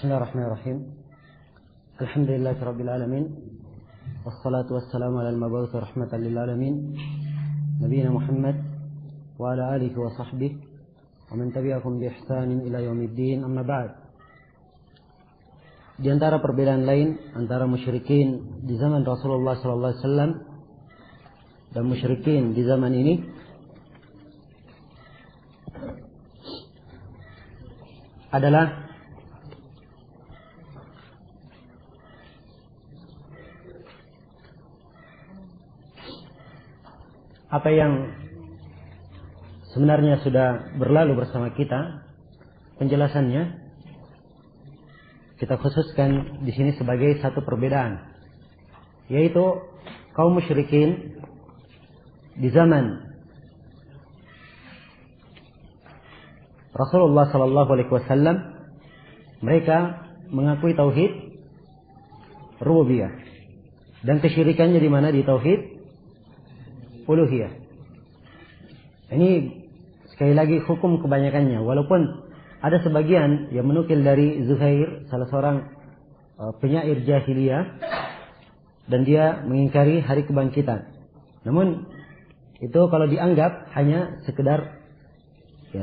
Bismillahirrahmanirrahim. Alhamdulillahirabbil alamin. Wassalatu wassalamu ala al-mab'uts rahmatan lil alamin. Nabiyina Muhammad wa ala alihi wa sahbihi wa man tabi'ahum bi ihsanin ila yaumiddin. Amma ba'd. Di antara perbedaan lain antara musyrikin di zaman Rasulullah sallallahu alaihi wasallam dan musyrikin di zaman ini adalah apa yang sebenarnya sudah berlalu bersama kita, penjelasannya kita khususkan di sini sebagai satu perbedaan, yaitu kaum musyrikin di zaman Rasulullah sallallahu alaihi wasallam, mereka mengakui tauhid rububiyah, dan kesyirikannya di mana? Di tauhid uluhiyah. Ini sekali lagi hukum kebanyakannya, walaupun ada sebagian yang menukil dari Zuhair, salah seorang penyair jahiliyah, dan dia mengingkari hari kebangkitan. Namun itu kalau dianggap hanya sekedar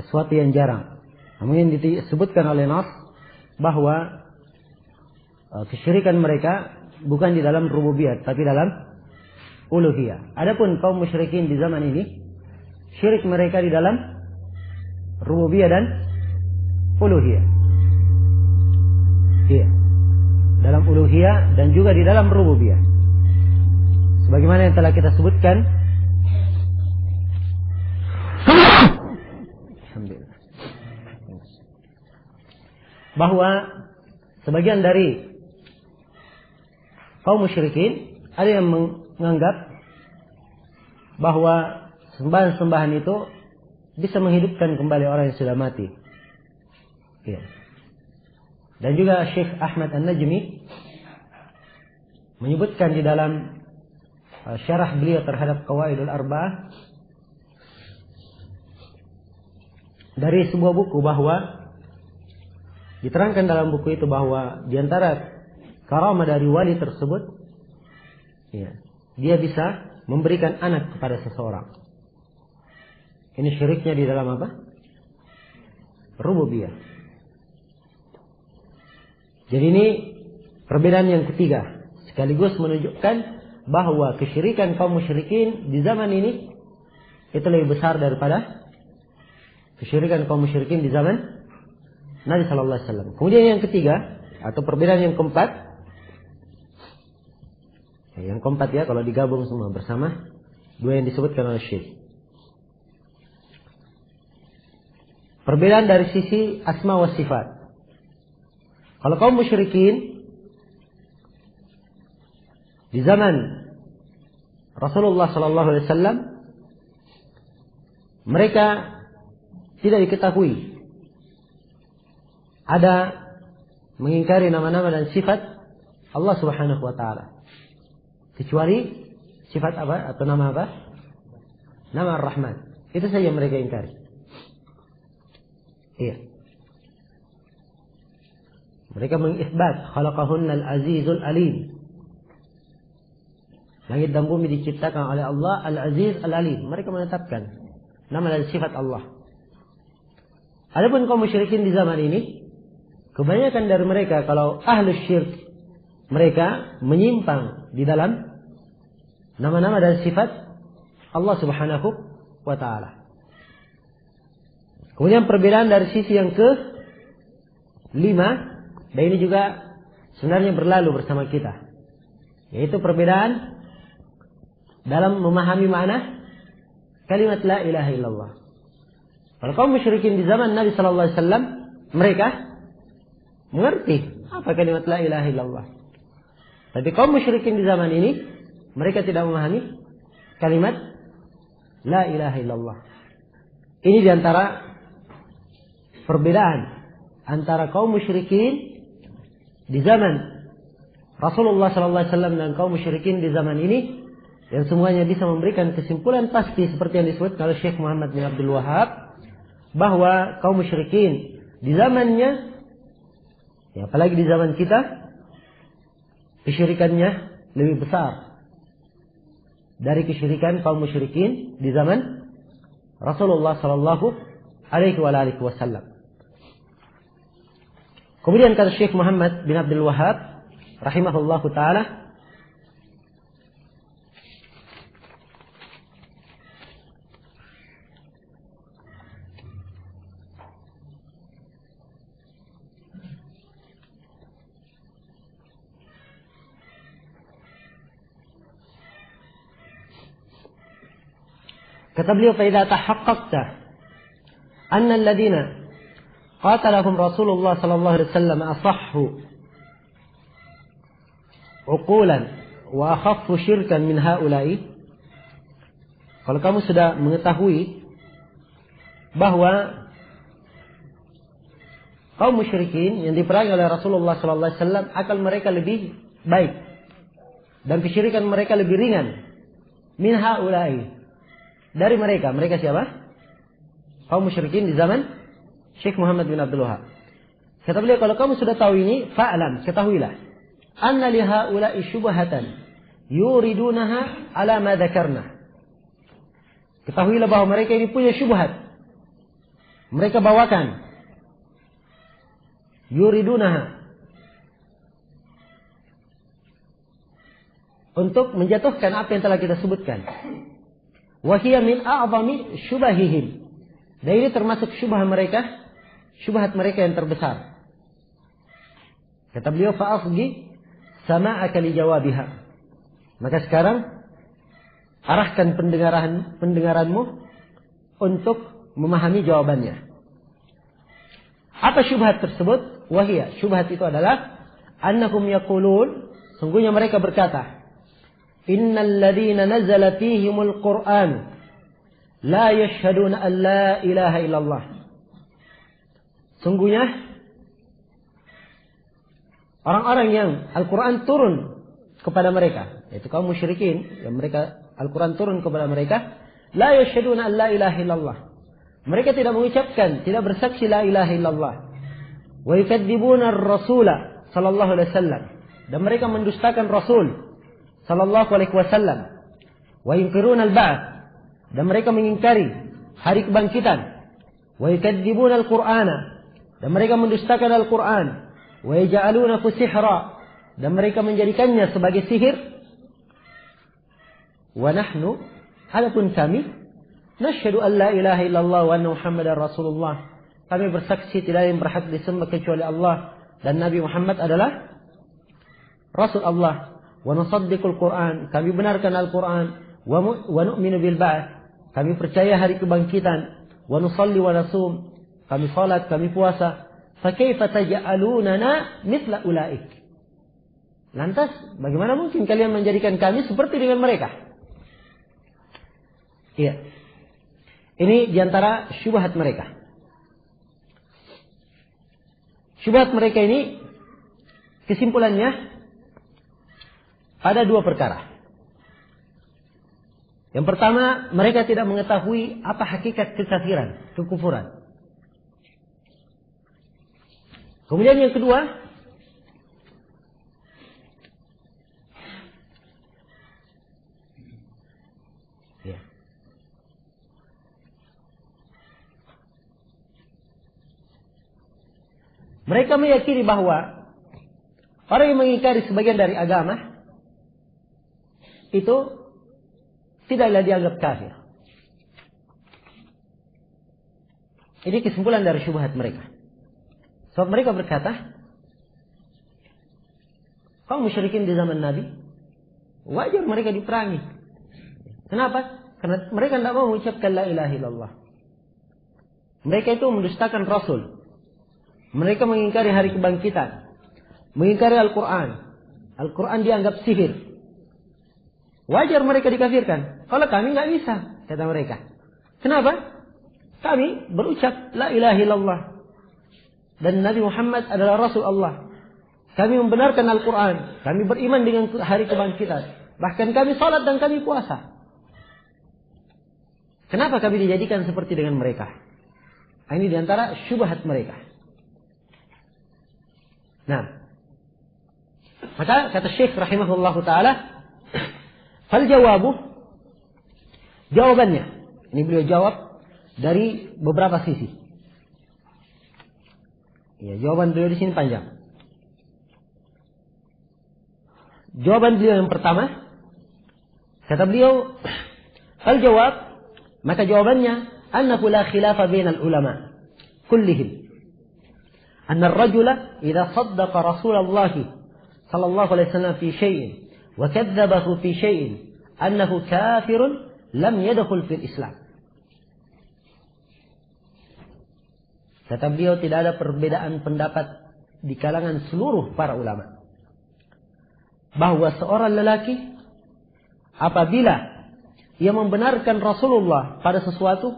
suatu yang jarang. Namun yang disebutkan oleh Nas bahwa kesyirikan mereka bukan di dalam rububiyat tapi dalam uluhiyah. Adapun kaum musyrikin di zaman ini, syirik mereka di dalam rububiyah dan uluhiyah. Iya. Dalam uluhiyah dan juga di dalam rububiyah. Sebagaimana yang telah kita sebutkan, bahwa sebagian dari kaum musyrikin ada yang menganggap bahwa sembahan-sembahan itu bisa menghidupkan kembali orang yang sudah mati. Ya. Dan juga Syekh Ahmad An-Najmi menyebutkan di dalam syarah beliau terhadap Qawaidul Arba'ah dari sebuah buku, bahwa diterangkan dalam buku itu bahwa di antara karamah dari wali tersebut, dia bisa memberikan anak kepada seseorang. Ini syiriknya di dalam apa? Rububiyah. Jadi ini perbedaan yang ketiga, sekaligus menunjukkan bahwa kesyirikan kaum musyrikin di zaman ini itu lebih besar daripada kesyirikan kaum musyrikin di zaman Nabi sallallahu alaihi wasallam. Kemudian yang ketiga atau perbedaan yang keempat, kalau digabung semua bersama dua yang disebutkan oleh Syekh. Perbedaan dari sisi asma wa sifat. Kalau kaum musyrikin di zaman Rasulullah sallallahu alaihi wasallam, mereka tidak diketahui ada mengingkari nama-nama dan sifat Allah Subhanahu wa taala, kecuali sifat apa atau nama apa? Nama Ar-Rahman. Itu saja mereka ingkari. Iya. Mereka mengisbat khalaqahunnal azizul alim. Langit dan bumi diciptakan oleh Allah Al-Aziz Al-Alim. Mereka menetapkan nama dan sifat Allah. Adapun kaum musyrikin di zaman ini, kebanyakan dari mereka, kalau ahlus syirk, mereka menyimpang di dalam nama-nama dan sifat Allah Subhanahu wa ta'ala. Kemudian perbedaan dari sisi yang ke-5, dan ini juga sebenarnya berlalu bersama kita, yaitu perbedaan dalam memahami makna kalimat la ilaha illallah. Kalau kaum musyrikin di zaman Nabi sallallahu alaihi wasallam, mereka mengerti apa kalimat la ilaha illallah. Tapi kaum musyrikin di zaman ini, mereka tidak memahami kalimat la ilaha illallah. Ini diantara perbedaan antara kaum musyrikin di zaman Rasulullah sallallahu alaihi wasallam dan kaum musyrikin di zaman ini, yang semuanya bisa memberikan kesimpulan pasti seperti yang disebut oleh Syekh Muhammad bin Abdul Wahab, bahwa kaum musyrikin di zamannya Ya, apalagi di zaman kita, kesyirikannya lebih besar dari kesyirikan kaum musyrikin di zaman Rasulullah sallallahu alaihi wasallam. Kemudian kata Syekh Muhammad bin Abdul Wahhab rahimahullahu taala, kata beliau, "Faidza tahaqqaqta anna alladziina qatalahum Rasulullah sallallahu alaihi wasallam asahhu uqulan wa akhaffu syirkan min haula'i." Kalau kamu sudah mengetahui bahwa kaum musyrikin yang diperangi oleh Rasulullah sallallahu alaihi wasallam akal mereka lebih baik dan kesyirikan mereka lebih ringan min haula'i, dari mereka. Mereka siapa? Kaum musyrikin di zaman Syekh Muhammad bin Abdul Wahhab. Kata beliau, kalau kamu sudah tahu ini, fa'lam, ketahuilah, anna li haula'i syubhatan yuridunaha ala ma dzakarna. Ketahuilah bahwa mereka ini punya syubhat. Mereka bawakan yuridunaha, untuk menjatuhkan apa yang telah kita sebutkan. Wahiyya min a'zami syubahihim. Dan ini termasuk syubhat mereka yang terbesar. Kata beliau, fa'afgi sama'aka li jawabiha. Maka sekarang arahkan pendengaranmu untuk memahami jawabannya. Apa syubhat tersebut? Wahiyya, syubhat itu adalah annahum yaqulun, sungguhnya mereka berkata, innal ladzina nazala fihimul Qur'an la yashhaduna an la ilaha illallah. Sungguhnya orang-orang yang Al-Quran turun kepada mereka, yaitu kaum musyrikin, yang mereka Al-Quran turun kepada mereka, la yashhaduna an la ilaha illallah. Mereka tidak mengucapkan, tidak bersaksi la ilaha illallah. Wa yukadzibuna ar-rasula sallallahu alaihi wasallam. Dan mereka mendustakan Rasul sallallahu alaihi wasallam. Wa yunkiruna al-ba'ts. Dan mereka mengingkari hari kebangkitan. Wa yukadzibuna al-Qur'ana. Dan mereka mendustakan Al-Qur'an. Wa yaj'alunahu sihra. Dan mereka menjadikannya sebagai sihir. Wa nahnu, adapun kami, nashhadu an la ilaha illallah wa anna Muhammadar Rasulullah. Kami bersaksi tidak ada yang berhak disembah kecuali Allah dan Nabi Muhammad adalah Rasul Allah. Wa nusaddiqul Qur'an, kami benarkan Al-Qur'an. Wa nu'minu bil ba'ts, kami percaya hari kebangkitan. Wa nusalli wa nasum, kami salat, kami puasa. Fa kaifa taj'alunana mithla ulaik? Lantas bagaimana mungkin kalian menjadikan kami seperti dengan mereka? Iya. Ini diantara syubhat mereka. Syubhat mereka ini kesimpulannya ada dua perkara. Yang pertama, mereka tidak mengetahui apa hakikat kekafiran, kekufuran. Kemudian yang kedua, ya, mereka meyakini bahwa orang yang mengingkari sebagian dari agama itu tidaklah dianggap kafir. Ini kesimpulan dari syubhat mereka. Sebab mereka berkata, kaum musyrikin di zaman Nabi, wajar mereka diperangi. Kenapa? Karena mereka tidak mau mengucapkan la ilaha illallah. Mereka itu mendustakan Rasul. Mereka mengingkari hari kebangkitan. Mengingkari Al-Quran. Al-Quran dianggap sihir. Wajar mereka dikafirkan. Kalau kami nggak bisa, kata mereka. Kenapa? Kami berucap la ilaha illallah. Dan Nabi Muhammad adalah Rasul Allah. Kami membenarkan Al-Quran. Kami beriman dengan hari kebangkitan. Bahkan kami salat dan kami puasa. Kenapa kami dijadikan seperti dengan mereka? Ini diantara syubhat mereka. Nah, maka kata Syekh rahimahullahu taala, fal jawabannya. Ini beliau jawab dari beberapa sisi. Ya, jawaban beliau di sini panjang. Jawaban beliau yang pertama, kata beliau, fal jawab, maka jawabannya, annahu la khilafa bainal ulama kullihim. Anna ar-rajula idza saddaqa Rasulullah sallallahu alaihi wasallam fi syai'in wa kadzdzabahu fi syai'in annahu kafirun lam yadkhul fil Islam. Kata beliau, tidak ada perbedaan pendapat di kalangan seluruh para ulama bahwa seorang lelaki apabila ia membenarkan Rasulullah pada sesuatu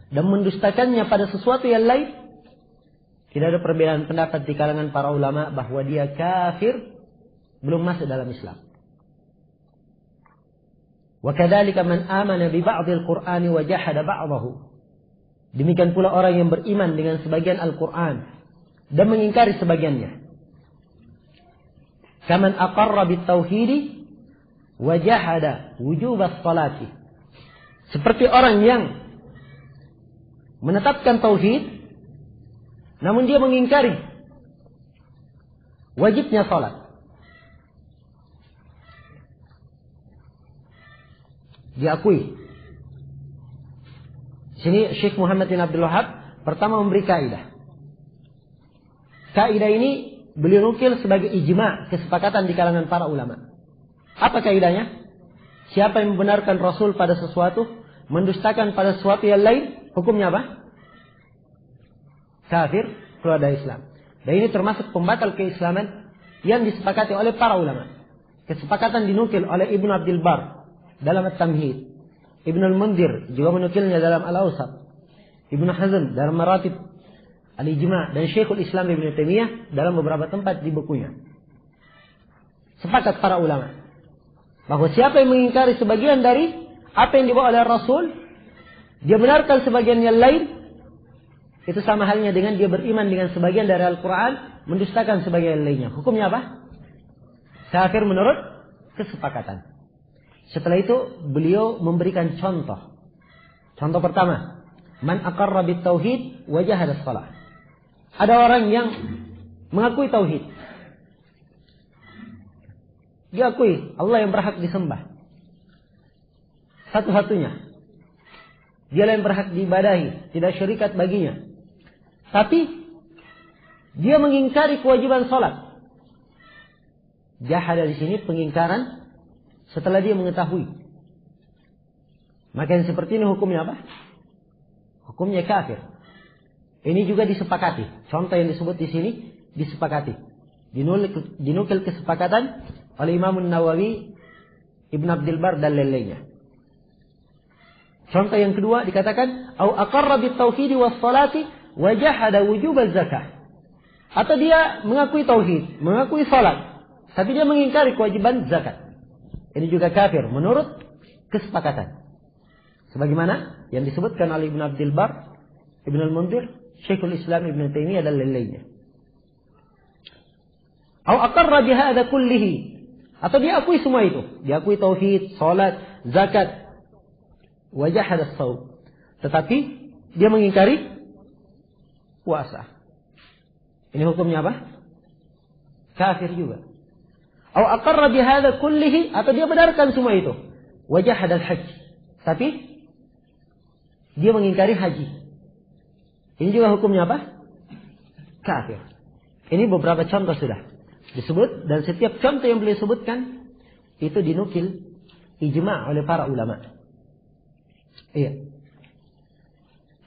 dan mendustakannya pada sesuatu yang lain, tidak ada perbedaan pendapat di kalangan para ulama bahwa dia kafir, belum masuk dalam Islam. Wa kadzalika man amana bi ba'dil Qur'ani wa jahada ba'dahu. Demikian pula orang yang beriman dengan sebagian Al-Qur'an dan mengingkari sebagiannya. Kaman aqarra bit tauhidi wa jahada wujub as-salati. Seperti orang yang menetapkan tauhid namun dia mengingkari wajibnya salat. Diakui. Di sini Syekh Muhammad bin Abdul Wahhab pertama memberi kaidah. Kaidah ini beliau nukil sebagai ijma', kesepakatan di kalangan para ulama. Apa kaidahnya? Siapa yang membenarkan Rasul pada sesuatu, mendustakan pada sesuatu yang lain, hukumnya apa? Kafir, keluar dari Islam. Dan ini termasuk pembatal keislaman yang disepakati oleh para ulama. Kesepakatan dinukil oleh Ibnu Abdul Bar dalam At-Tamhid. Ibnu Al-Mundhir juga menukilnya dalam Al-Awsat. Ibnu Hazm dalam Maratib Al-Ijma' dan Syekhul Islam Ibnu Taimiyah dalam beberapa tempat di bukunya. Sepakat para ulama bahwa siapa yang mengingkari sebagian dari apa yang dibawa oleh Rasul, dia benarkan sebagian yang lain, itu sama halnya dengan dia beriman dengan sebagian dari Al-Quran, mendustakan sebagian lainnya. Hukumnya apa? Kafir menurut kesepakatan. Setelah itu beliau memberikan contoh. Contoh pertama, man aqarra bit tauhid wa jahada shalah. Ada orang yang mengakui tauhid. Dia akui Allah yang berhak disembah satu-satunya. Dialah yang berhak diibadahi, tidak syarikat baginya. Tapi dia mengingkari kewajiban salat. Jahada di sini pengingkaran setelah dia mengetahui. Maka yang seperti ini hukumnya apa? Hukumnya kafir. Ini juga disepakati. Contoh yang disebut di sini disepakati. Dinukil kesepakatan oleh Imam Nawawi, Ibn Abdul Bar dan lain-lainnya. Contoh yang kedua dikatakan au aqarra bit tauhid was salati wa jahada wujub az-zakah. Atau dia mengakui tauhid, mengakui salat, tapi dia mengingkari kewajiban zakat. Ini juga kafir menurut kesepakatan. Sebagaimana yang disebutkan oleh Ibn Abdul Bar, Ibn Al-Mundhir, Syekhul Islam Ibn Taimiyah dan lain-lainnya. Au aqarra bi hadza kullihi. Atau dia akui semua itu. Dia akui tauhid, salat, zakat, wa jahada as-shaum. Tetapi dia mengingkari puasa. Ini hukumnya apa? Kafir juga. Au aqarra bi hadza kullihi, atau dia benarkan semua itu. Wa jahada al-hajj. Tapi dia mengingkari haji. Ini juga hukumnya apa? Kafir. Ini beberapa contoh sudah disebut, dan setiap contoh yang beliau sebutkan itu dinukil ijma' oleh para ulama. Iya.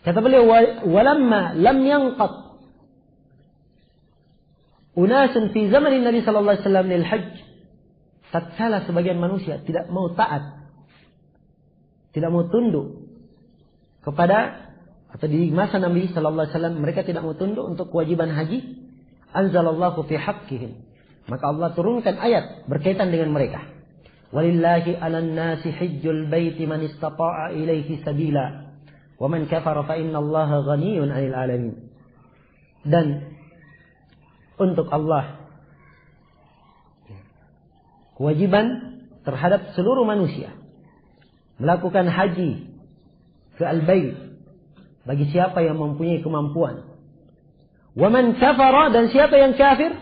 Kata beliau, walamma lam yanqat unasun fi zaman Nabi sallallahu alaihi wasallam lil hajj. Tatkala sebagian manusia tidak mau taat, tidak mau tunduk kepada, atau di masa Nabi sallallahu alaihi wasallam mereka tidak mau tunduk untuk kewajiban haji, anzalallahu fi haqqihim. Maka Allah turunkan ayat berkaitan dengan mereka. Walillahi 'alan nasi hajjul baiti man istata'a ilaihi sabila wa man kafara fa innallaha ghaniyyun 'anil 'alamin. Dan untuk Allah. Kewajiban terhadap seluruh manusia melakukan haji ke Al-Bait bagi siapa yang mempunyai kemampuan. Wa man kafara, dan siapa yang kafir,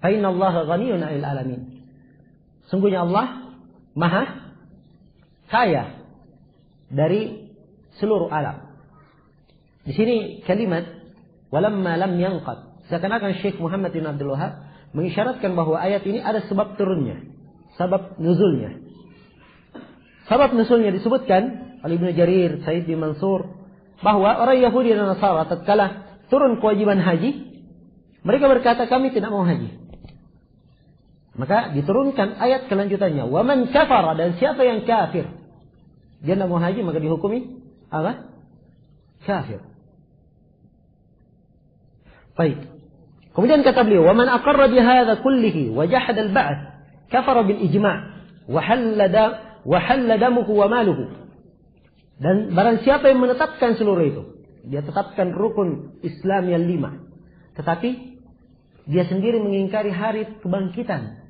fa innallaha ghaniyyun 'anil 'alamin. Sungguhnya Allah Maha kaya dari seluruh alam. Di sini kalimat walamma lam yanqad, seakan-akan Syekh Muhammad bin Abdul Wahhab mengisyaratkan bahwa ayat ini ada sebab turunnya, sebab nuzulnya. Sebab nuzulnya disebutkan oleh Ibnu Jarir, Sa'id bin Mansur, bahwa orang Yahudi dan Nasara tatkala turun kewajiban haji, mereka berkata kami tidak mau haji. Maka diturunkan ayat kelanjutannya, wa man kafara, dan siapa yang kafir, dia tidak mau haji, maka dihukumi apa? Kafir. Baik. Kemudian kata beliau, wa man aqarra bi hadza kullihi wa jahada al-ba'th kafara bil ijma' wa halla damuhu wa maluhu. Dan barang siapa yang menetapkan seluruh itu, dia tetapkan rukun Islam yang 5, tetapi dia sendiri mengingkari hari kebangkitan,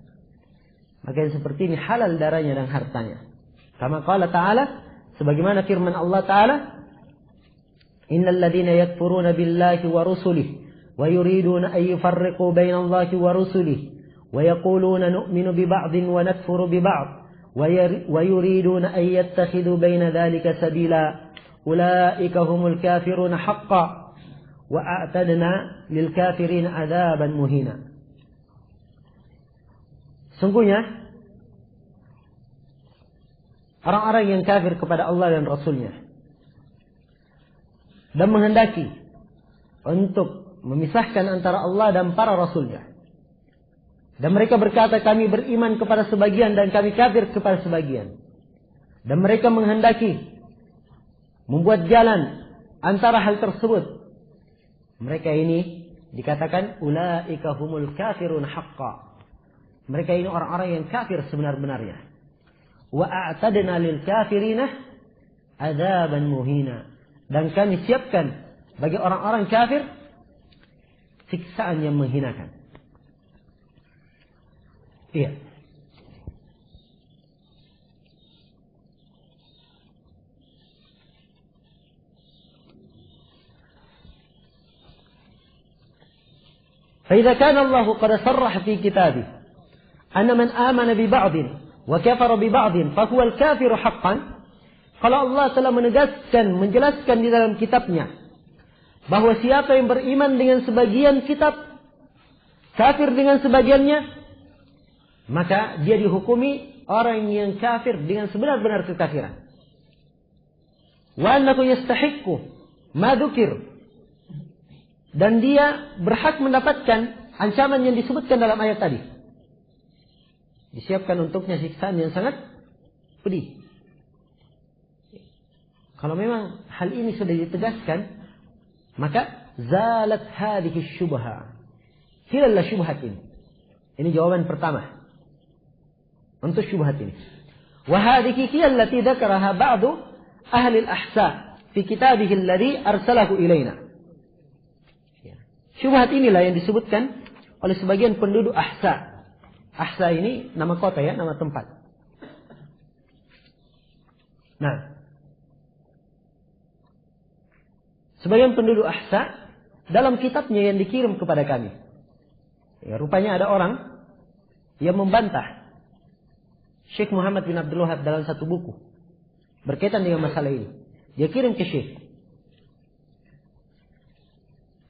maka yang seperti ini halal darahnya dan hartanya. Kama qala ta'ala, sebagaimana firman Allah Ta'ala, innal ladzina yakfuruna billahi wa rusulihi wa yuriduna an yufarriqu baina Allahi wa rusulihi wa yaquluna nu'minu bi ba'din wa nakfuru bi ba'd wa yuriduna an yattakhidhu baina dhalika sabila ulaika humul kafiruna haqqan wa a'tadna lil kafirin 'adzaban muhina. Sungguhnya orang-orang yang kafir kepada Allah dan Rasulnya dan menghendaki untuk memisahkan antara Allah dan para Rasulnya, dan mereka berkata kami beriman kepada sebagian dan kami kafir kepada sebagian, dan mereka menghendaki membuat jalan antara hal tersebut, mereka ini dikatakan ulaika humul kafirun haqqan, mereka ini orang-orang yang kafir sebenar-benarnya. Wa a'tadna lil kafirina adzaban muhina, dan kami siapkan bagi orang-orang kafir siksaan yang menghinakan. Iya. فإذا كان الله قد صرح في كتابه أن من آمن ببعض وكفر ببعض فهو الكافر حقا. Kalau Allah telah menegaskan, menjelaskan di dalam kitabnya bahwa siapa yang beriman dengan sebagian kitab, kafir dengan sebagiannya, maka dia dihukumi orang yang kafir dengan sebenar-benar kekafiran. Wa annahu yastahiqqu ma dzukir, dan dia berhak mendapatkan ancaman yang disebutkan dalam ayat tadi. Disiapkan untuknya siksaan yang sangat pedih. Kalau memang hal ini sudah ditegaskan, maka zalat hadhihi syubha. Hilallah syubhat ini. Ini jawaban pertama untuk syubhat ini. Wa hadhihi hiya allati dzakaraha ba'du ahli al-ahsa fi kitabihi alladhi arsalahu ilaina. Syubhat inilah yang disebutkan oleh sebagian penduduk Ahsa. Ahsa ini nama kota ya, nama tempat. Nah, sebagian penduduk Ahsa dalam kitabnya yang dikirim kepada kami, ya, rupanya ada orang yang membantah Syekh Muhammad bin Abdul Wahhab dalam satu buku berkaitan dengan masalah ini. Dia kirim ke Syekh.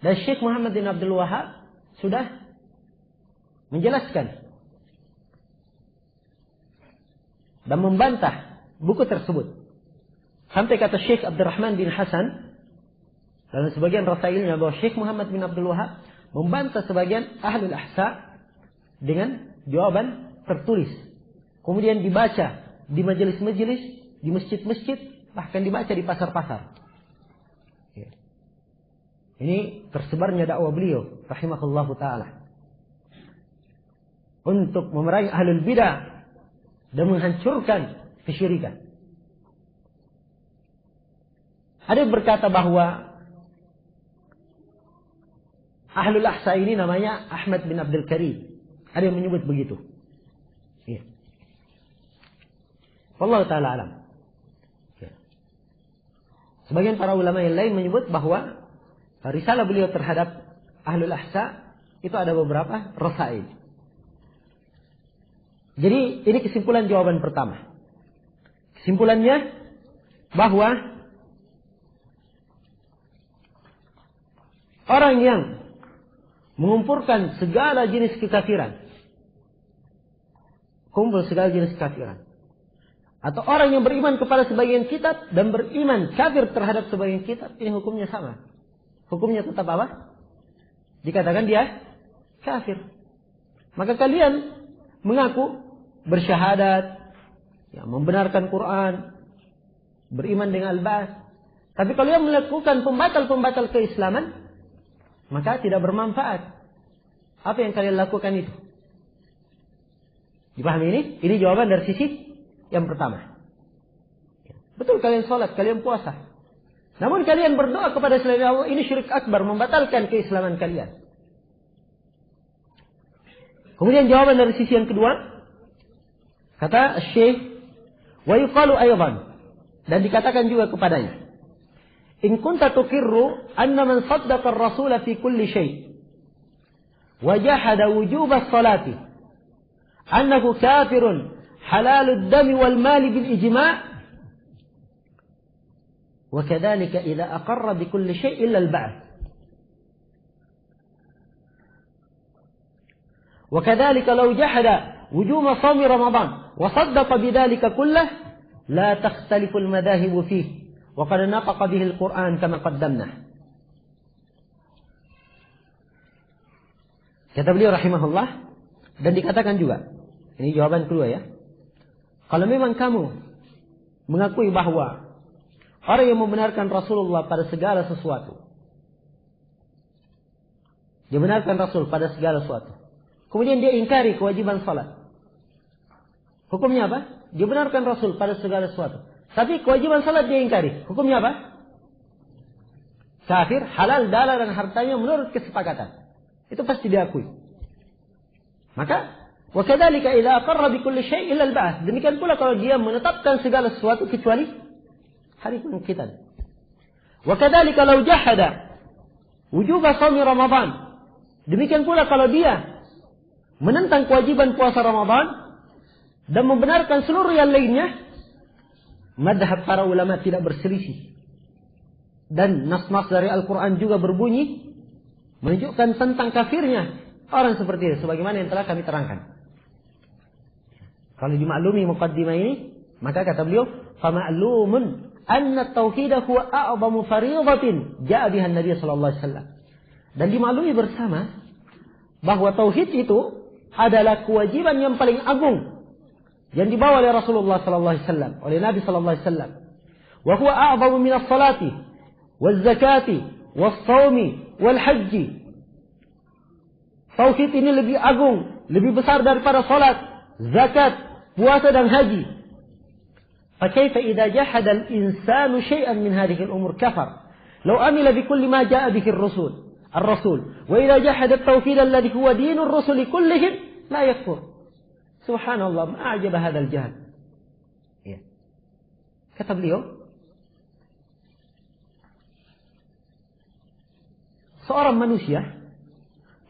Dan Syekh Muhammad bin Abdul Wahhab sudah menjelaskan dan membantah buku tersebut. Sampai kata Syekh Abdurrahman bin Hasan dalam sebagian rasailnya bahwa Syekh Muhammad bin Abdul Wahhab membantah sebagian ahli al-ahsa dengan jawaban tertulis. Kemudian dibaca di majelis-majelis, di masjid-masjid, bahkan dibaca di pasar-pasar. Ini tersebarnya dakwah beliau rahimahullahu taala untuk memerangi ahlul bidah dan menghancurkan kesyirikan. Ada yang berkata bahwa Ahlul Ahsa ini namanya Ahmad bin Abdul Karim. Ada yang menyebut begitu. Iya. Wallahu ta'ala alam. Ya. Sebagian para ulama yang lain menyebut bahwa risalah beliau terhadap Ahlul Ahsa itu ada beberapa rasail. Jadi ini kesimpulan jawaban pertama. Kesimpulannya bahwa orang yang mengumpulkan segala jenis kekafiran, kumpul segala jenis kekafiran, atau orang yang beriman kepada sebagian kitab dan beriman kafir terhadap sebagian kitab, ini hukumnya sama. Hukumnya tetap apa? Dikatakan dia kafir. Maka kalian mengaku bersyahadat, ya, membenarkan Quran, beriman dengan al-ba'ats, tapi kalau yang melakukan pembatal-pembatal keislaman, maka tidak bermanfaat. Apa yang kalian lakukan itu? Dipahami ini? Ini jawaban dari sisi yang pertama. Betul, kalian sholat, kalian puasa. Namun kalian berdoa kepada selain Allah, ini syirik akbar, membatalkan keislaman kalian. Kemudian jawaban dari sisi yang kedua, kata Syekh, wa yuqalu aydan, dan dikatakan juga kepadanya, in kunta tuqirru anna man saddaqa ar-rasul fi kulli shay' wa jahada wujub as-salati annahu kafirun halal ad-dam wal mal bil ijma' wa kadzalika idza aqarra bi kulli shay' illa al-ba'th wa kadzalika law jahada wujub shawm ramadan wa saddaqa bidzalika kullahu la takhtalifu al-madahib fihi wa qad nafaqa bihi al-Qur'an kama qaddamna. Kata beliau rahimahullah, dan dikatakan juga, ini jawaban kedua ya, kalau memang kamu mengakui bahwa orang yang membenarkan Rasulullah pada segala sesuatu, dia benarkan Rasul pada segala sesuatu, kemudian dia ingkari kewajiban salat, hukumnya apa? Dia benarkan Rasul pada segala sesuatu, tapi kewajiban salat dia ingkari, hukumnya apa? Kafir, halal darah dan hartanya menurut kesepakatan. Itu pasti diakui. Maka wa kadzalika idza aqarra bi kulli syai' illa al-ba'ts. Demikian pula kalau dia menetapkan segala sesuatu kecuali hari kebangkitan. Wa kadzalika law jahada wujub shaum Ramadan. Demikian pula kalau dia menentang kewajiban puasa Ramadan dan membenarkan seluruh yang lainnya, madhab para ulama tidak berselisih. Dan nas-nas dari Al-Quran juga berbunyi menunjukkan tentang kafirnya orang seperti itu, sebagaimana yang telah kami terangkan. Kalau dimaklumi muqaddimah ini, maka kata beliau, فَمَعْلُومٌ أَنَّ التَّوْحِيدَ هُوَ أَعْظَمُ فَرِيضَةٍ جَاءَ بِهَا النَّبِيُّ صلى الله عليه وسلم. Dan dimaklumi bersama bahwa tauhid itu adalah kewajiban yang paling agung yang dibawa oleh Rasulullah sallallahu alaihi wasallam, oleh Nabi sallallahu alaihi wasallam. Wa huwa a'zamu min as-salati waz-zakati was-shaumi wal-hajji. Tauhid ini lebih agung, lebih besar daripada salat, zakat, puasa dan haji. Fa kaifa idza jahada al-insanu syai'an min hadhihi al-umur kafar law amila bi kulli ma jaa'a bihi ar-rasul wa idza jahada at-tawhid alladhi huwa dinur rusul kullihim la yakfur. Subhanallah, ma'ajab hadzal jahl. Ya. Kata beliau, seorang manusia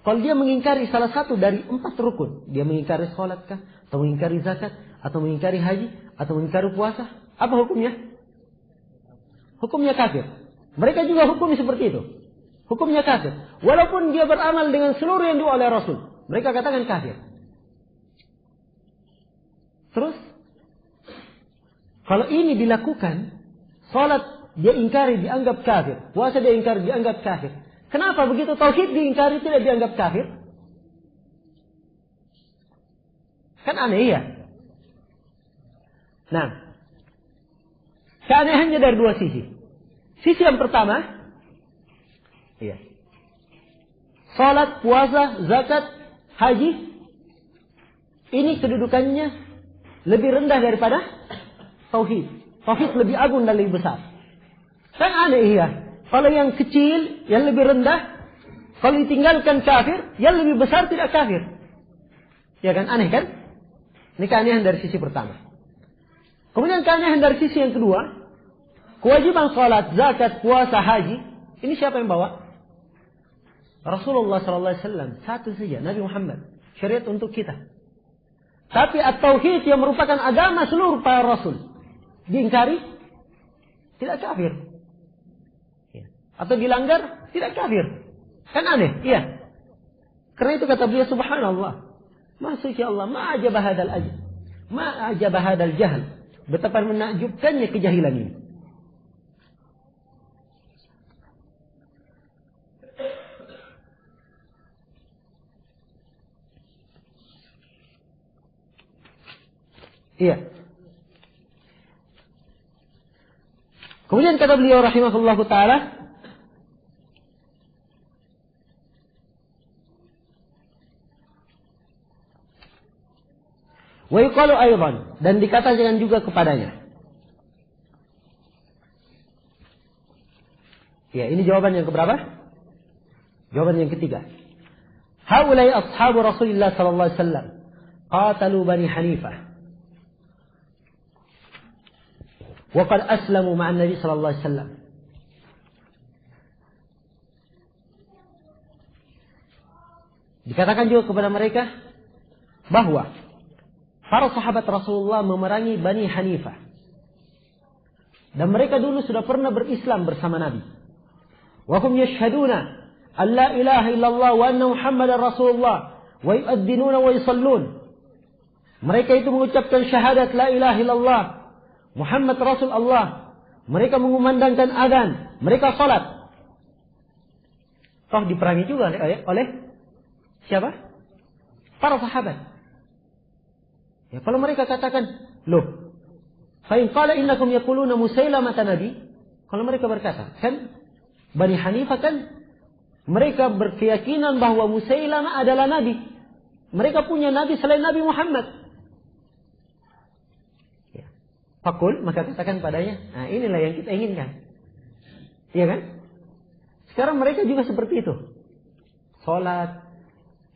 kalau dia mengingkari salah satu dari 4 rukun, dia mengingkari salat kah, atau mengingkari zakat, atau mengingkari haji, atau mengingkari puasa, apa hukumnya? Hukumnya kafir. Mereka juga hukumnya seperti itu. Hukumnya kafir. Walaupun dia beramal dengan seluruh yang dibawa oleh Rasul, mereka katakan kafir. Terus, kalau ini dilakukan, salat dia ingkari dianggap kafir, puasa dia ingkari dianggap kafir. Kenapa begitu tauhid diingkari tidak dianggap kafir? Kan aneh ya. Nah, keanehannya dari 2 sisi. Sisi yang pertama, iya, salat, puasa, zakat, haji, ini kedudukannya lebih rendah daripada tauhid. Tauhid lebih agung dan lebih besar. Kan aneh ya. Kalau yang kecil, yang lebih rendah, Kalau ditinggalkan kafir, yang lebih besar tidak kafir. Ya kan? Aneh kan? Ini keanehan dari sisi pertama. Kemudian keanehan dari sisi yang kedua, kewajiban salat, zakat, puasa, haji, ini siapa yang bawa? Rasulullah SAW, satu saja, Nabi Muhammad. Syariat untuk kita. Tapi at-tauhid yang merupakan agama seluruh para rasul, diingkari, tidak kafir. Atau dilanggar, tidak kafir. Kan aneh, iya. Karena itu kata beliau, subhanallah. Ma suci Allah, ma ajaba hadal ajal. Ma ajaba hadal jahal. Betapa menakjubkannya kejahilan ini. Iya. Kemudian kata beliau rahimahullah ta'ala, wa yuqalu aydan, dan dikatakan juga kepadanya. Ya, ini jawaban yang keberapa? Jawaban yang ketiga. Haulai ashabu Rasulullah sallallahu alaihi wasallam qatalu Bani Hanifah wa qad aslamu ma'an Nabi sallallahu alaihi wasallam. Dikatakan juga kepada mereka bahwa para sahabat Rasulullah memerangi Bani Hanifah. Dan mereka dulu sudah pernah berislam bersama Nabi. Wa hum yashhaduna an la ilaha illallah wa anna Muhammadar Rasulullah wa yu'adzinuna wa yusallun. Mereka itu mengucapkan syahadat la ilaha illallah, Muhammad Rasul Allah. Mereka mengumandangkan azan, mereka salat. Toh diperangi juga oleh siapa? Para sahabat. Ya, kalau mereka katakan, loh, fa in qala innakum yaquluna Musailamah nabi, kalau mereka berkata, kan Bani Hanifah kan mereka berkeyakinan bahwa Musailamah adalah nabi. Mereka punya nabi selain Nabi Muhammad. Ya. Fakul, maka katakan padanya, nah inilah yang kita inginkan. Iya kan? Sekarang mereka juga seperti itu. Salat,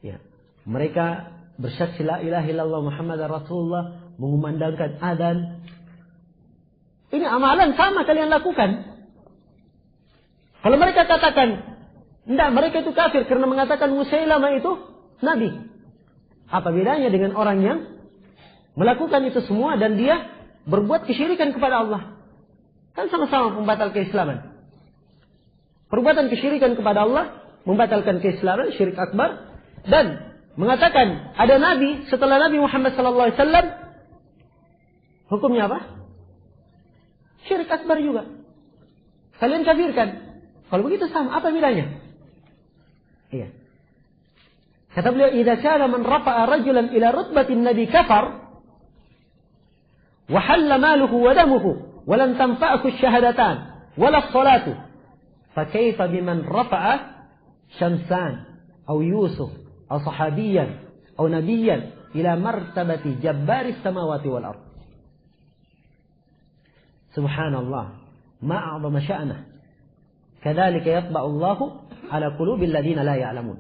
ya. Mereka bersaksi la ilaha illallah Muhammadar Rasulullah, mengumandangkan adzan. Ini amalan sama kalian lakukan. Kalau mereka katakan, enggak, mereka itu kafir karena mengatakan Musailamah itu nabi. Apa bedanya dengan orang yang melakukan itu semua dan dia berbuat kesyirikan kepada Allah? Kan sama-sama pembatal keislaman. Perbuatan kesyirikan kepada Allah membatalkan keislaman, syirik akbar, dan mengatakan ada nabi setelah Nabi Muhammad SAW, hukumnya apa? Syirik akbar juga. Kalian kafirkan. Kalau begitu sama, apa bedanya? Iya. Kata beliau, "Idza kana man rafa'a rajulan ila rutbatin nabi kafar wa halla maluhu wa damuhu wa lam tanfa'hu asy-syahadatan wa la as-salatu, fa kaifa biman rafa'a Syamsan aw Yusuf أو صحابيا أو نبيا إلى مرتبة جبار السماوات والأرض. سبحان الله ما أعظم شأنه كذلك يطبع الله على قلوب الذين لا يعلمون.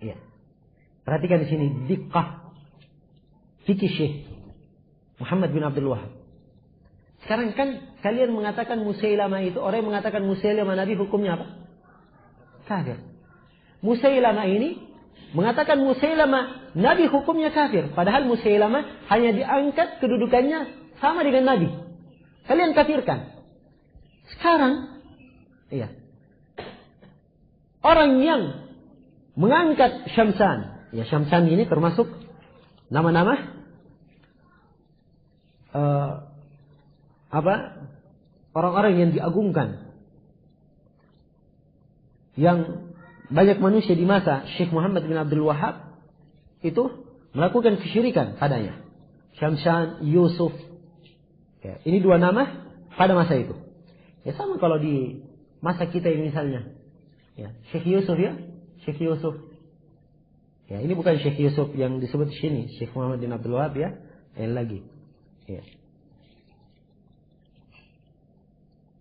Ya. Perhatikan di sini diqqah fikih Syekh Muhammad bin Abdul Wahab. Sekarang kan kalian mengatakan Musailamah itu, orang yang mengatakan Musailamah nabi hukumnya apa? Kafir. Musailamah ini mengatakan Musailamah nabi hukumnya kafir. Padahal Musailamah hanya diangkat kedudukannya sama dengan nabi. Kalian kafirkan. Sekarang, iya, orang yang mengangkat Syamsan. Ya, Syamsan ini termasuk nama-nama orang-orang yang diagungkan. Yang banyak manusia di masa Syekh Muhammad bin Abdul Wahab itu melakukan kesyirikan padanya. Syamsan, Yusuf. Ya, ini dua nama pada masa itu. Ya sama kalau di masa kita ini misalnya. Ya, Syekh Yusuf ya. Syekh Yusuf. Ya, ini bukan Syekh Yusuf yang disebut di sini. Syekh Muhammad bin Abdul Wahab ya. Yang lagi. Ya.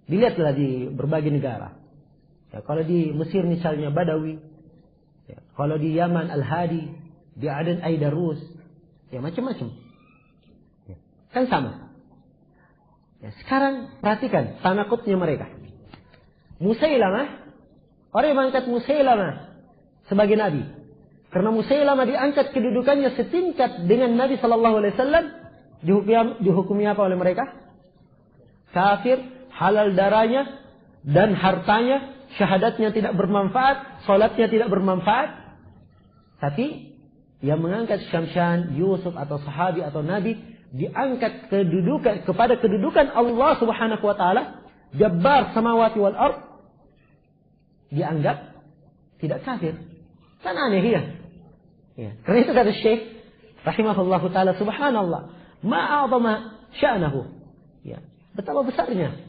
Dilihatlah di berbagai negara. Ya, kalau di Mesir misalnya Badawi, ya, kalau di Yaman Al-Hadi, di Aden Aidarus, ya macam-macam. Ya, kan sama. Ya, sekarang perhatikan tanakutnya mereka. Musailamah, orang yang mengangkat Musailamah sebagai nabi, karena Musailamah diangkat kedudukannya setingkat dengan Nabi Sallallahu Alaihi Wasallam, dihukumi apa oleh mereka? Kafir, halal darahnya dan hartanya. Syahadatnya tidak bermanfaat, salatnya tidak bermanfaat. Tapi yang mengangkat Syamshan, Yusuf atau sahabi atau nabi diangkat kepada kedudukan Allah Subhanahu wa taala, Jabbar samawati wal ard, dianggap tidak kafir. Kan aneh ya. Ya. Karena itu kata Syekh rahimahullahu taala, subhanallah, ma a'zama sya'nahu. Ya, betapa besarnya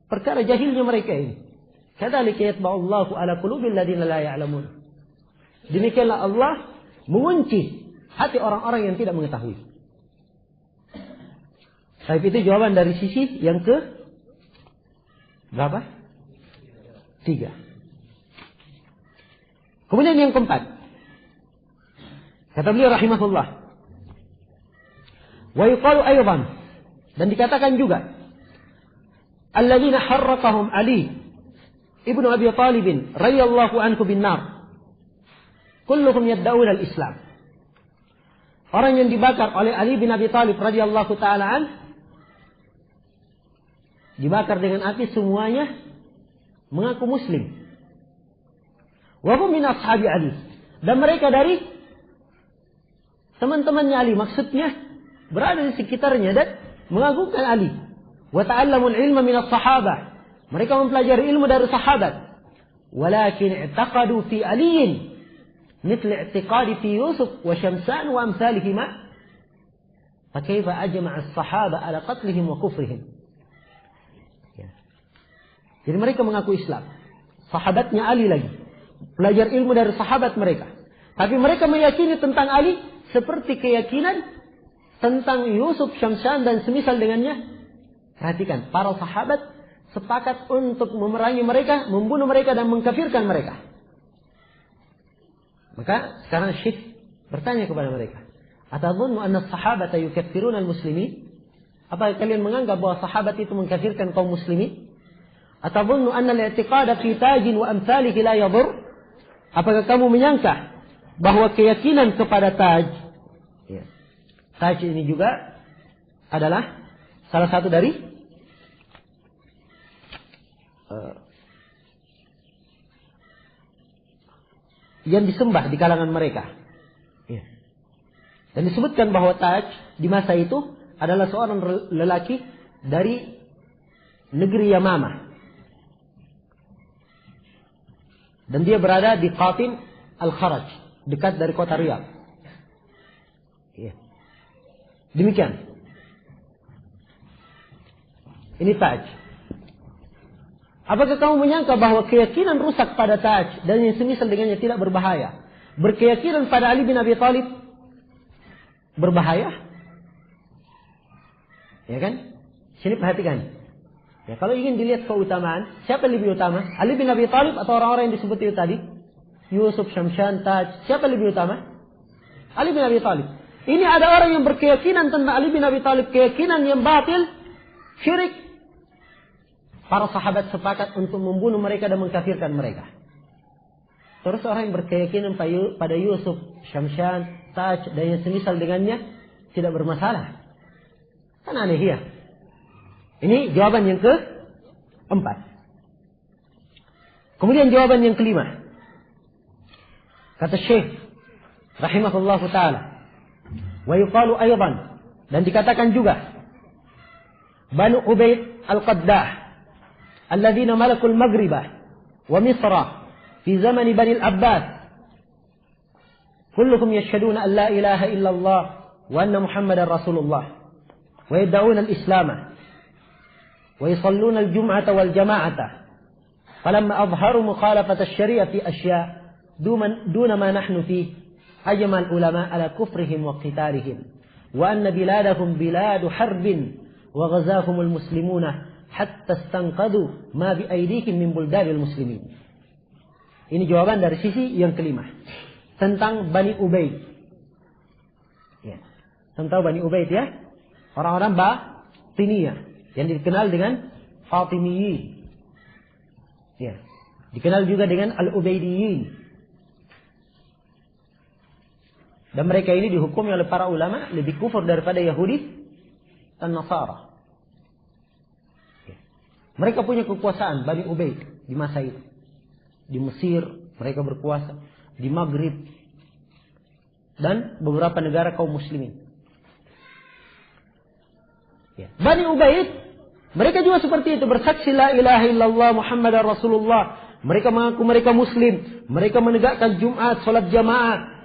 perkara jahilnya mereka ini. Kadzalika yatba'ullahu ala qulubil ladzina la ya'lamun. Demikianlah Allah mengunci hati orang-orang yang tidak mengetahui. Tapi itu jawaban dari sisi yang ke berapa? 3. Kemudian yang keempat, kata beliau rahimahullah, wa yuqalu aydan, dan dikatakan juga, alladzina harraqahum Ali ibnu Abi Talib radhiyallahu anhu bin nar, kulluhum yad'un al-Islam. Orang yang dibakar oleh Ali bin Abi Talib radhiyallahu taala an, dibakar dengan api, semuanya mengaku muslim. Wa hum min ashabi Ali, dan mereka dari teman-temannya Ali, maksudnya berada di sekitarnya dan mengagungkan Ali. Wa ta'allamul ilma min as-sahabah, mereka mempelajari ilmu dari sahabat. Walakin i'taqadu fi aliyin mithli i'tiqadi fi Yusuf wa Syamsan wa amsalihima, fa kaifa ajma'a as-sahaba ala qatlihim wa kufrihim. Ya. Jadi mereka mengaku Islam, sahabatnya Ali lagi, belajar ilmu dari sahabat mereka, tapi mereka meyakini tentang Ali seperti keyakinan tentang Yusuf, Syamsan dan semisal dengannya. Perhatikan, para sahabat sepakat untuk memerangi mereka, membunuh mereka dan mengkafirkan mereka. Maka sekarang Syekh bertanya kepada mereka, atadhunnu anna as-sahabata yukaffiruna al-muslimin? Apakah kalian menganggap bahwa sahabat itu mengkafirkan kaum muslimin? Atadhunnu anna al-i'tiqada fi tajin wa amsalihi la yadur? Apakah kamu menyangka bahwa keyakinan kepada taj, ya, taj ini juga adalah salah satu dari yang disembah di kalangan mereka. Ya. Dan disebutkan bahwa Taj di masa itu adalah seorang lelaki dari negeri Yamamah. Dan dia berada di Qatin Al-Kharaj, dekat dari kota Riyadh. Ya. Demikian. Ini Taj. Apakah kamu menyangka bahwa keyakinan rusak pada Taj dan yang semisal dengannya tidak berbahaya? Berkeyakinan pada Ali bin Abi Talib berbahaya? Ya kan? Sini perhatikan. Ya, kalau ingin dilihat keutamaan, siapa yang lebih utama? Ali bin Abi Talib atau orang-orang yang disebut itu tadi? Yusuf, Syamshan, Taj. Siapa yang lebih utama? Ali bin Abi Talib. Ini ada orang yang berkeyakinan tentang Ali bin Abi Talib, keyakinan yang batil, syirik. Para sahabat sepakat untuk membunuh mereka dan mengkafirkan mereka. Terus orang yang berkeyakinan pada Yusuf, Syamshan, Taj dan yang semisal dengannya tidak bermasalah. Kan aneh ya. Ini jawaban yang ke-4. Kemudian jawaban yang ke-5. Kata Syekh rahimahullahu taala, wa yuqalu aydan, dan dikatakan juga, Banu Ubaid al-Qaddah الذين ملكوا المغرب ومصر في زمن بني العباس كلهم يشهدون أن لا إله إلا الله وأن محمد رسول الله ويدعون الإسلام ويصلون الجمعة والجماعة فلما أظهروا مخالفة الشريعة في أشياء دون ما نحن فيه أجمع العلماء على كفرهم وقتالهم وأن بلادهم بلاد حرب وغزاهم المسلمون حتى استنقذوا ما بأيديهم من بلدان المسلمين. Ini jawaban dari sisi yang kelima. Tentang Bani Ubaid. Ya. Tentang Bani Ubaid ya. Orang-orang Batiniyah. Yang dikenal dengan Fatimiyin. Ya. Dikenal juga dengan Al-Ubaidiyin. Dan mereka ini dihukumi oleh para ulama lebih kufur daripada Yahudi dan Nasara. Mereka punya kekuasaan Bani Ubaid di masa itu. Di Mesir mereka berkuasa, di Maghrib dan beberapa negara kaum muslimin. Bani Ubaid mereka juga seperti itu, bersaksi la ilaha illallah Muhammadar Rasulullah. Mereka mengaku mereka muslim, mereka menegakkan Jumat, salat jamaah.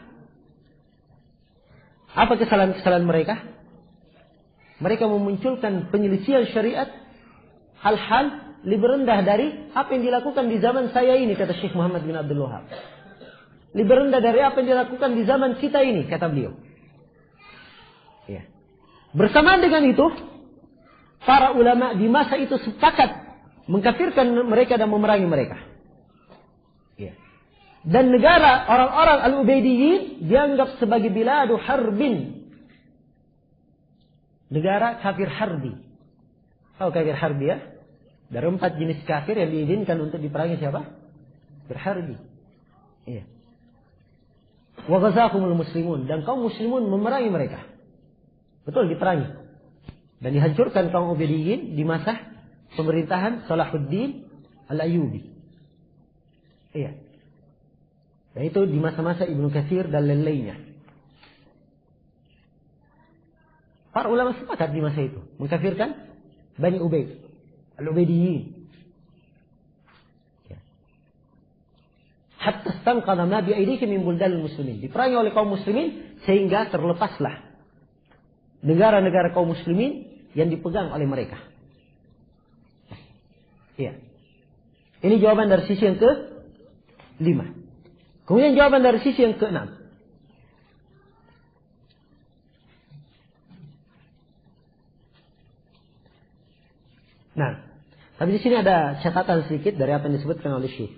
Apa kesalahan-kesalahan mereka? Mereka memunculkan penyelisihan syariat, hal-hal lebih rendah dari apa yang dilakukan di zaman saya ini, kata Syekh Muhammad bin Abdul Wahab. Lebih rendah dari apa yang dilakukan di zaman kita ini, kata beliau. Ya. Bersamaan dengan itu, para ulama di masa itu sepakat mengkafirkan mereka dan memerangi mereka. Ya. Dan negara orang-orang Al-Ubaidiyin dianggap sebagai biladu harbin. Negara kafir harbi. Tahu kafir harbi ya? Dari 4 jenis kafir yang diizinkan untuk diperangi siapa? Kafir harbi. Iya. Wa ghazakumul muslimun. Dan kaum muslimun memerangi mereka. Betul, diperangi. Dan dihancurkan kaum Ubaidiyin di masa pemerintahan Salahuddin Al-Ayyubi. Iya. Dan itu di masa-masa Ibnu Katsir dan lain-lainnya. Para ulama sepakat di masa itu mengkafirkan Bani Ubaid, Al-Ubaidiyin. Hatta stanqadha ma bi aydikum min buldanil muslimin. Diperangi oleh kaum muslimin sehingga terlepaslah negara-negara kaum muslimin yang dipegang oleh mereka. Iya. Ini jawaban dari sisi yang ke-5. Kemudian jawaban dari sisi yang ke-6. Nah, tapi di sini ada catatan sedikit dari apa yang disebutkan oleh Syekh.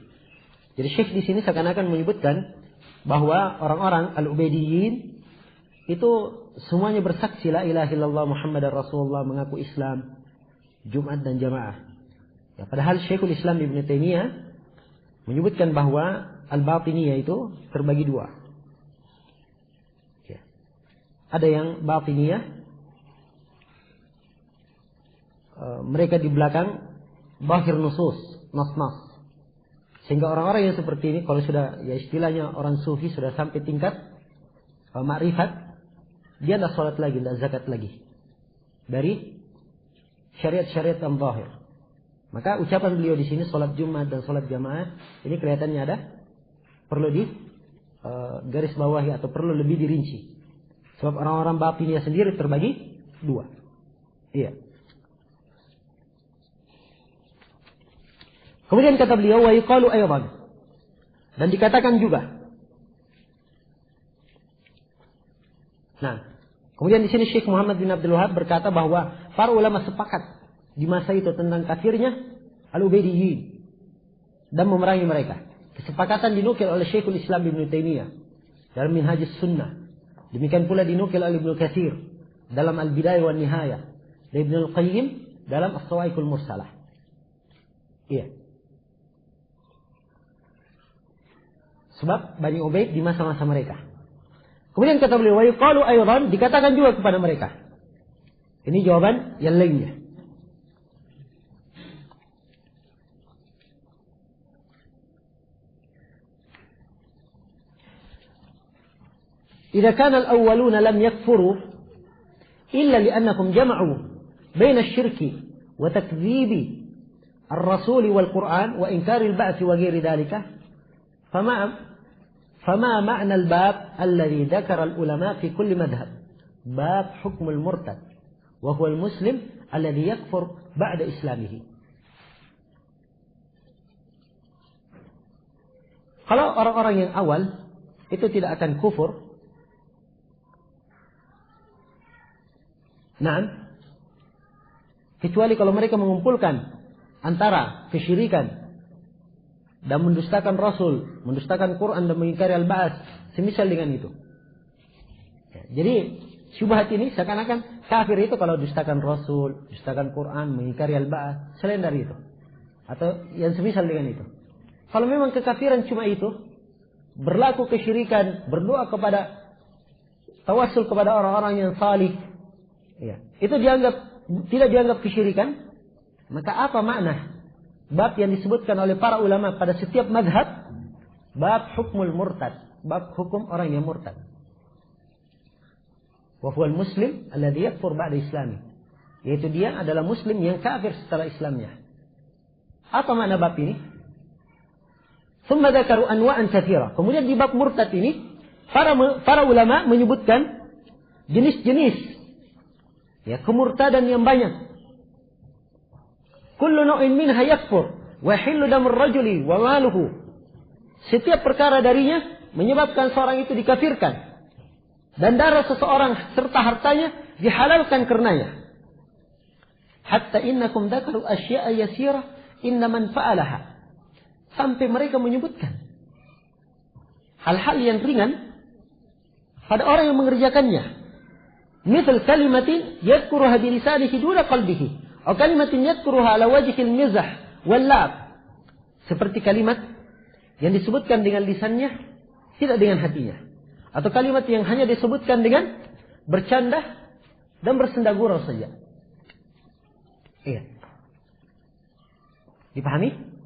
Jadi Syekh di sini seakan-akan menyebutkan bahwa orang-orang Al-Ubaidiyin itu semuanya bersaksi la ilaha illallah Muhammadar Rasulullah, mengaku Islam, Jumat dan jamaah. Ya, padahal Syekhul Islam Ibnu Taimiyah menyebutkan bahwa Al-Batiniyah itu terbagi 2. Ya. Ada yang Batiniyah, mereka di belakang bahir nusus, nas-nas. Sehingga orang-orang yang seperti ini, kalau sudah, ya istilahnya orang sufi sudah sampai tingkat ma'rifat, dia tidak sholat lagi, tidak zakat lagi. Dari syariat-syariat yang zahir. Maka ucapan beliau di sini sholat Jumat dan sholat jamaah, ini kelihatannya ada perlu di garis bawahi atau perlu lebih dirinci. Sebab orang-orang Batiniyah sendiri terbagi 2. Iya. Kemudian kata beliau wa yuqalu aydan. Dan dikatakan juga. Nah, kemudian di sini Syekh Muhammad bin Abdul Wahab berkata bahwa para ulama sepakat di masa itu tentang kafirnya Al-Ubaidiyin dan memerangi mereka. Kesepakatan dinukil oleh Syekhul Islam Ibnu Taimiyah dalam Minhajus Sunnah. Demikian pula dinukil oleh Ibnu Katsir dalam Al-Bidayah wan Nihayah, dan Ibnu Al-Qayyim dalam As-Sawa'iqul Mursalah. Iya. Sebab Bani Ubaid di masa-masa mereka. Kemudian kata beliau, wa yuqalu aydan, dikatakan juga kepada mereka. Ini jawaban yang lainnya. إذا كان الأولون لم يكفروا إلا لأنهم جمعوا بين الشرك وتكذيب الرسول والقرآن وإنكار البعث وغير ذلك فما معنى الباب الذي ذكر العلماء في كل مذهب باب حكم المرتد وهو المسلم الذي يكفر بعد إسلامه. Kalau orang-orang yang awal itu tidak akan kufur, nah, kecuali kalau mereka mengumpulkan antara kesyirikan dan mendustakan Rasul, mendustakan Quran dan mengingkari al-ba'ats, semisal dengan itu. Ya, jadi syubhat ini seakan-akan kafir itu kalau dustakan Rasul, dustakan Quran, mengingkari al-ba'ats, selain dari itu. Atau yang semisal dengan itu. Kalau memang kekafiran cuma itu, berlaku kesyirikan, berdoa kepada, tawassul kepada orang-orang yang salih, ya, itu tidak dianggap kesyirikan, maka apa makna bab yang disebutkan oleh para ulama pada setiap mazhab, bab hukmul murtad, bab hukum orang yang murtad. Wa huwal muslim alladhi yakfur ba'da islami, yaitu dia adalah muslim yang kafir setelah Islamnya. Apa makna bab ini? Tsumma dzakaru anwa'an katsira. Kemudian di bab murtad ini para ulama menyebutkan jenis-jenis, ya, kemurtadan yang banyak. Kullu naw'in minha yakfur wa yahillu damur rajuli wa maluhu. Setiap perkara darinya menyebabkan seorang itu dikafirkan dan darah seseorang serta hartanya dihalalkan karenanya. Hatta innakum dzakaru asya'a yasira inna man fa'alaha. Sampai mereka menyebutkan hal-hal yang ringan pada orang yang mengerjakannya. Misal kalimatin yadhkuruha bi lisanihi duna qalbihi. Atau kalimatin yadhkuruha ala wajhil mizah wal la'ab. Seperti kalimat yang disebutkan dengan lisannya, tidak dengan hatinya. Atau kalimat yang hanya disebutkan dengan bercanda dan bersenda gurau saja. Iya. Dipahami?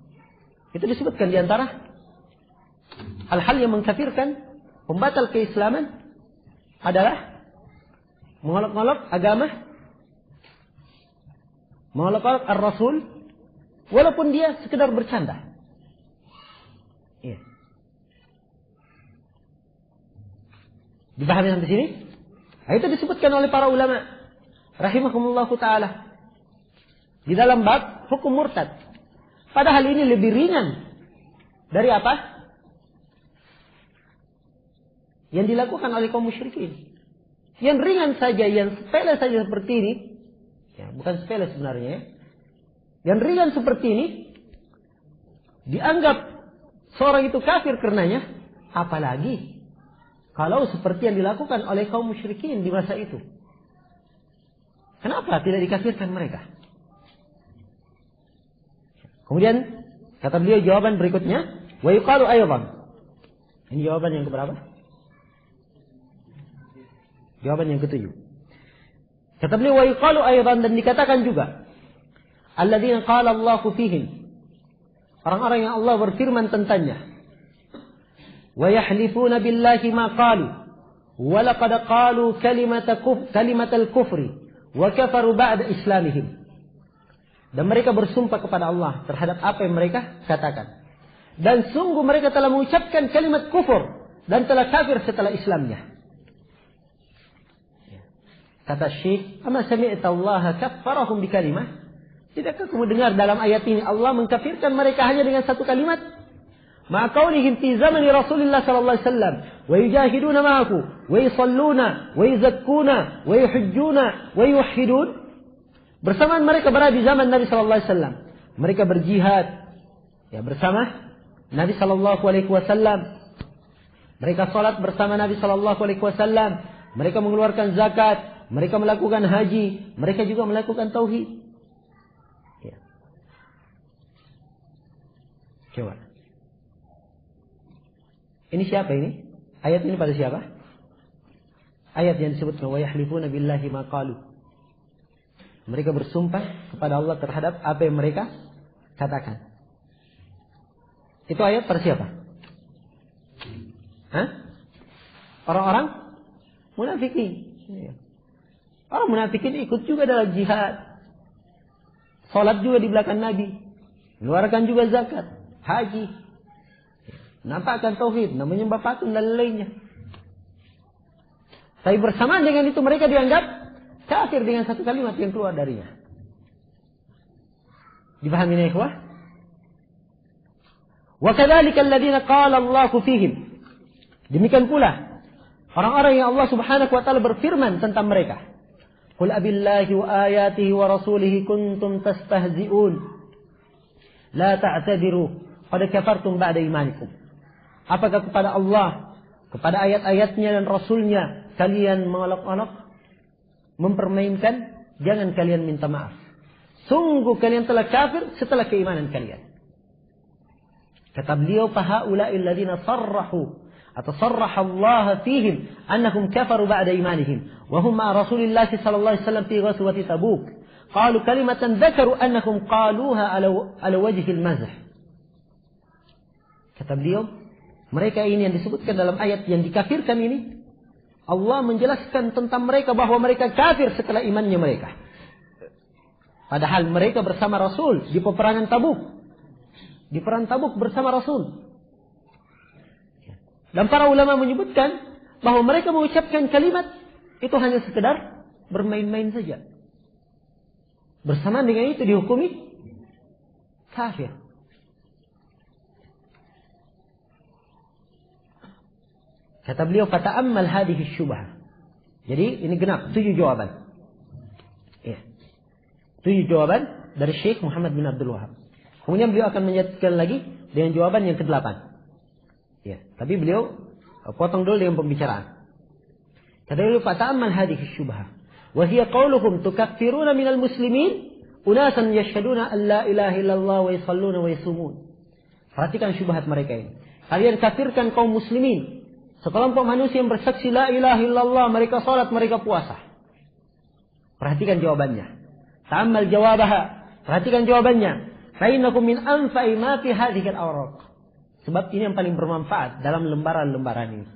Itu disebutkan di antara hal-hal yang mengkafirkan, pembatal keislaman adalah mengolok-olok agama, mengolok-olok ar-Rasul, walaupun dia sekedar bercanda. Iya. Dipahami sampai sini? Nah, itu disebutkan oleh para ulama rahimahumullahu ta'ala di dalam bab hukum murtad. Padahal ini lebih ringan dari apa? Yang dilakukan oleh kaum musyrikin. Yang ringan saja, yang sepele saja seperti ini, ya, bukan sepele sebenarnya. Yang ringan seperti ini dianggap seorang itu kafir karenanya, apalagi kalau seperti yang dilakukan oleh kaum musyrikin di masa itu. Kenapa tidak dikafirkan mereka? Kemudian kata beliau jawaban berikutnya, wa yuqalu aydan. Ini jawaban yang keberapa? Jawaban yang ketujuh. Kata beliau wa yuqalu aydan, dan dikatakan juga alladzina qala Allahu fihim, orang-orang yang Allah berfirman tentangnya, wa yahlifuna billahi ma qalu wa laqad qalu kalimatal kufri wa kafaru ba'da islamihim. Dan mereka bersumpah kepada Allah terhadap apa yang mereka katakan. Dan sungguh mereka telah mengucapkan kalimat kufur dan telah kafir setelah Islamnya. Kata Syekh, "Ama sami'ta Allah kaffarahum bi kalimah?" Tidakkah kamu dengar dalam ayat ini Allah mengkafirkan mereka hanya dengan satu kalimat? Ma qaulihim fi zamani Rasulillah sallallahu alaihi wasallam wa yujahiduna ma'ahu wa yusalluna wa yuzakkuna wa yuhajjuna wa yuwahhidun. Bersamaan mereka berada di zaman Nabi sallallahu alaihi wasallam. Mereka berjihad, ya, bersama Nabi sallallahu alaihi wasallam. Mereka salat bersama Nabi sallallahu alaihi wasallam. Mereka mengeluarkan zakat, mereka melakukan haji, mereka juga melakukan tauhid. Ya. Coba. Ini siapa ini? Ayat ini pada siapa? Ayat yang disebutkan wa yahlifuna billahi ma qalu. Mereka bersumpah kepada Allah terhadap apa yang mereka katakan. Itu ayat pada siapa? Hah? Orang-orang munafikin. Orang munafikin ikut juga dalam jihad. Salat juga di belakang Nabi. Mengeluarkan juga zakat, haji. Nampakkan tauhid, menyembah patung dan lainnya. Tapi bersamaan dengan itu mereka dianggap kafir dengan satu kalimat yang keluar darinya. Dipahami ya ikhwah? Wa kadzalika alladziina qala Allahu fihim. Demikian pula orang-orang yang Allah Subhanahu wa taala berfirman tentang mereka. Qul abillahi wa ayatihi wa rasulihi kuntum tastahzi'un. La ta'tadiru qad kafartum ba'da imanikum. Apakah kepada Allah, kepada ayat-ayatnya dan Rasulnya kalian mengolok-olok, mempermainkan? Jangan kalian minta maaf. Sungguh kalian telah kafir setelah keimanan kalian. Kata beliau, fahaula'i alladziina sarrahu atau sarraha Allah fihim annahum kafaru ba'da imanihim wa hum ma'a Rasulillah sallallahu alaihi wasallam fi ghazwati Tabuk. Qalu kalimatan dzakaru annahum qaluha ala wajhil mazh. Kata beliau, mereka ini yang disebutkan dalam ayat yang dikafirkan ini, Allah menjelaskan tentang mereka bahwa mereka kafir setelah imannya mereka. Padahal mereka bersama Rasul di peperangan Tabuk. Di perang Tabuk bersama Rasul. Dan para ulama menyebutkan bahwa mereka mengucapkan kalimat itu hanya sekedar bermain-main saja. Bersamaan dengan itu dihukumi kafir. Kata beliau, fata'ammal hadhihi syubhah. Jadi ini genap 7 jawaban. Ya. 7 jawaban dari Syekh Muhammad bin Abdul Wahab. Kemudian beliau akan menyebutkan lagi dengan jawaban yang ke-8. Ya, tapi beliau potong dulu dengan pembicaraan. Kata beliau, fata'ammal hadhihi syubhah wa hiya qauluhum tukaffiruna minal muslimin unasan yashhaduna an la ilaha illallah wa yusalluna wa yasumun. Perhatikan syubhat mereka ini. Kalian kafirkan kaum muslimin, sekelompok manusia yang bersaksi la ilaha illallah, mereka salat, mereka puasa. Perhatikan jawabannya. Ta'ammal jawabaha. Perhatikan jawabannya. Fainakum min anfa'i ma fi hadhihi al-awraq. Sebab ini yang paling bermanfaat dalam lembaran-lembaran ini.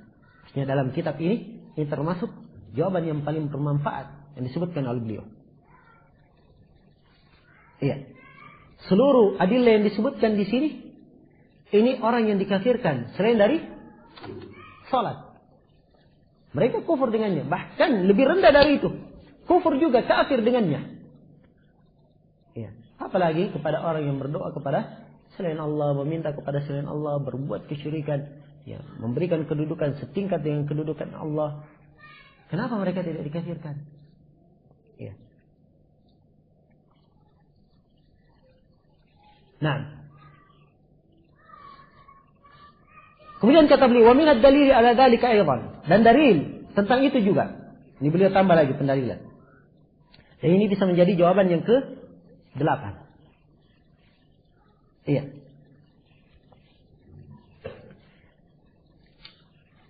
Maksudnya dalam kitab ini termasuk jawaban yang paling bermanfaat yang disebutkan oleh beliau. Iya. Seluruh adillah yang disebutkan di sini, ini orang yang dikafirkan selain dari salat. Mereka kufur dengannya. Bahkan lebih rendah dari itu. Kufur juga, kafir dengannya. Ya. Apalagi kepada orang yang berdoa kepada selain Allah, meminta kepada selain Allah, berbuat kesyirikan, ya, memberikan kedudukan setingkat dengan kedudukan Allah. Kenapa mereka tidak dikafirkan? Ya. Nah. Kemudian kata beliau, wa minad dalili ala dzalika aidan. Dan dalil tentang itu juga. Ini beliau tambah lagi pendalilan. Dan ini bisa menjadi jawaban yang ke-8. Iya.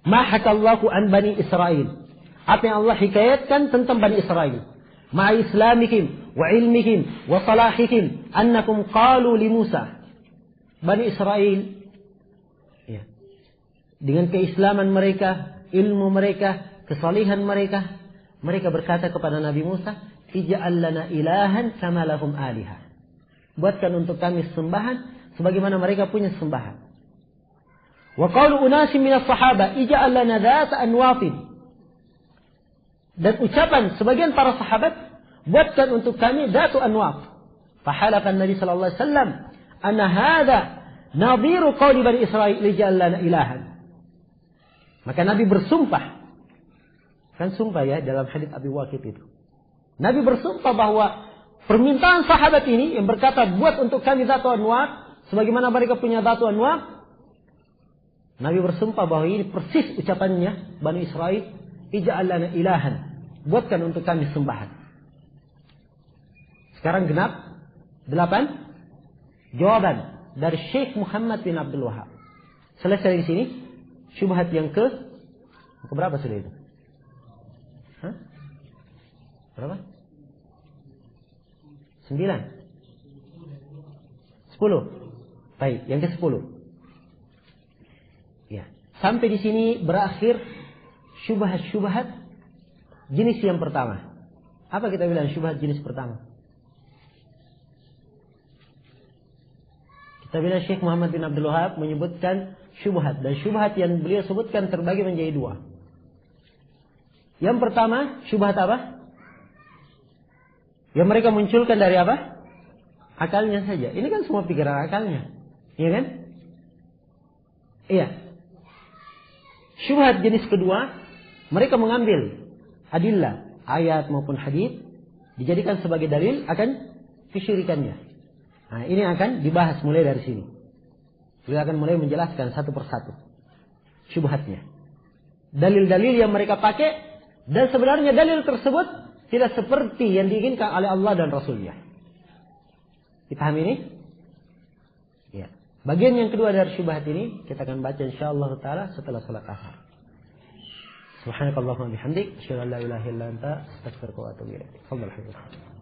Ma hakallahu an Bani Israel. Apa yang Allah hikayatkan tentang Bani Israel. Ma islamihim wa ilmihim wa salahihim annakum qalu li Musa. Bani Israel, ya, dengan keislaman mereka, ilmu mereka, kesalihan mereka, mereka berkata kepada Nabi Musa, ij'al lana ilahan kama lahum alihah. Buatkan untuk kami sembahan sebagaimana mereka punya sembahan. Wa qalu unasim minas sahaba ij'al lana dhata anwafin. Dan ucapan sebagian para sahabat, buatkan untuk kami dhatu anwaf. Fahalakan Nabi sallallahu alaihi wasallam anna hadza nadhiru qawli Bani Israil ij'al lana ilahan. Maka Nabi bersumpah. Kan sumpah ya dalam hadits Abi Waqid itu. Nabi bersumpah bahwa permintaan sahabat ini yang berkata buat untuk kami dhatu anwaf sebagaimana mereka punya dhatu anwaf. Nabi bersumpah bahwa ini persis ucapannya Bani Israil, ij'al lana ilahan, buatkan untuk kami sembahan. Sekarang genap 8 jawaban dari Syekh Muhammad bin Abdul Wahab. Selesai di sini syubhat yang ke berapa sudah itu? Hah? Berapa? 9. 10. Baik, yang ke-10. Ya, sampai di sini berakhir syubhat-syubhat jenis yang pertama. Apa kita bilang syubhat jenis pertama? Kita bilang Syekh Muhammad bin Abdul Wahab menyebutkan syubhat, dan syubhat yang beliau sebutkan terbagi menjadi 2. Yang pertama, syubhat apa? Yang mereka munculkan dari apa? Akalnya saja. Ini kan semua pikiran akalnya. Iya kan? Iya. Syubhat jenis kedua, mereka mengambil adillah, ayat maupun hadis, dijadikan sebagai dalil akan kesyirikannya. Nah, ini akan dibahas mulai dari sini. Beliau akan mulai menjelaskan satu persatu syubhatnya. Dalil-dalil yang mereka pakai, dan sebenarnya dalil tersebut tidak seperti yang diinginkan oleh Allah dan Rasulnya. Dipahami ini? Ya. Bagian yang kedua dari syubhat ini kita akan baca insyaallah taala setelah salat asar. Subhanakallahumma bihamdik, asyhadu an la ilaha illa anta, astaghfiruka wa atubu ilaik. Tafadhal.